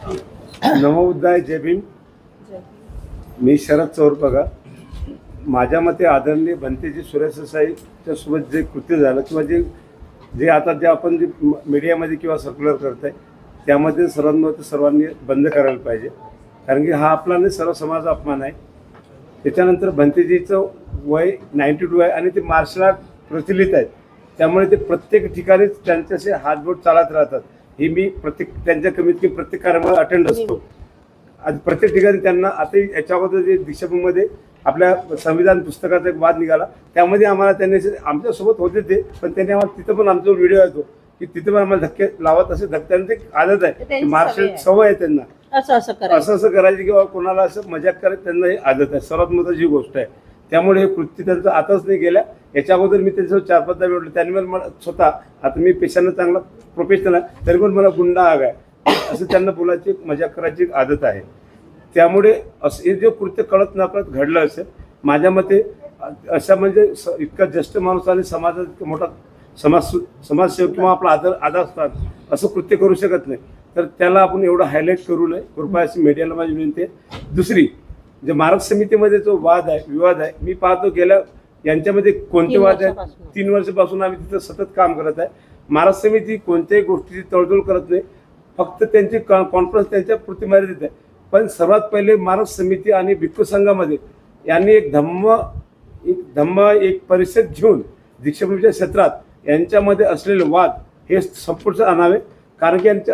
नमोबुद्धाय, जय भीम. मी शरद चौरपगा. माझ्या मते आदरणीय भंतेजी सुरेशसाईच्या सोबत जे कृत्य झालं किंवा जे जे आता जे आपण जे मीडियामध्ये किंवा सर्क्युलर करत आहे त्यामध्ये सर्वांनी बंद करायला पाहिजे. कारण की हा आपला नाही सर्व समाज अपमान आहे. त्याच्यानंतर भंतेजीचं वय 92 आहे आणि ते मार्शल आर्ट प्रचलित आहेत. त्यामुळे ते प्रत्येक ठिकाणी त्यांच्याशी हातबोट चालत राहतात. हे मी त्यांच्या कमीत कमी प्रत्येक कार्यक्रमाला अटेंड असतो. आज प्रत्येक ठिकाणी त्यांना आता याच्या अगोदर जे दीक्षाभूमीमध्ये आपल्या संविधान पुस्तकाचा एक वाद निघाला त्यामध्ये आम्हाला त्यांनी आमच्यासोबत होते ते, पण त्यांनी आम्हाला तिथं पण आमचा व्हिडिओ येतो की तिथं पण आम्हाला धक्के लावत असे धक्क्यांची आदत आहे. मार्शल सवय आहे त्यांना असं करायची किंवा कोणाला असं मजाक करायची त्यांना ही आदत आहे. सर्वात महत्त्वाची गोष्ट आहे. त्यामुळे हे कृत्य त्यांचं आताच नाही गेल्या. याच्या अगोदर मी त्यांच्यासोबत 4-5दा भेटलो. त्यांनी मला स्वतः आता मी पेशानं चांगला प्रोफेशनल आहे तरी पण मला गुंडा आग आहे असं त्यांना बोलायची मजाक करायची आदत आहे. त्यामुळे असं हे जे कृत्य कळत नकळत घडलं असेल माझ्या मते अशा म्हणजे इतका ज्येष्ठ माणूस आणि समाजात मोठा समाजसेवक किंवा आपला आदरस्थान असं कृत्य करू शकत नाही. तर त्याला आपण एवढं हायलाईट करू नये कृपया अशी मीडियाला माझी विनंती आहे. दुसरी जे महाराष्ट्र समितीमध्ये जो वाद आहे विवाद आहे मी पाहतो गेल्या यांच्यामध्ये कोणते वाद आहेत. 3 वर्षापासून आम्ही तिथं सतत काम करत आहे. महाराष्ट्र समिती कोणत्याही गोष्टीची तडजोड करत नाही. फक्त त्यांची कॉन्फरन्स त्यांच्या पुरती मर्यादित आहे. पण सर्वात पहिले महाराष्ट्र समिती आणि भिक्खू संघामध्ये यांनी एक धम्म परिषद घेऊन दीक्षाभूमीच्या क्षेत्रात यांच्यामध्ये असलेले वाद हे संपुष्टात आणावे. कारण की यांच्या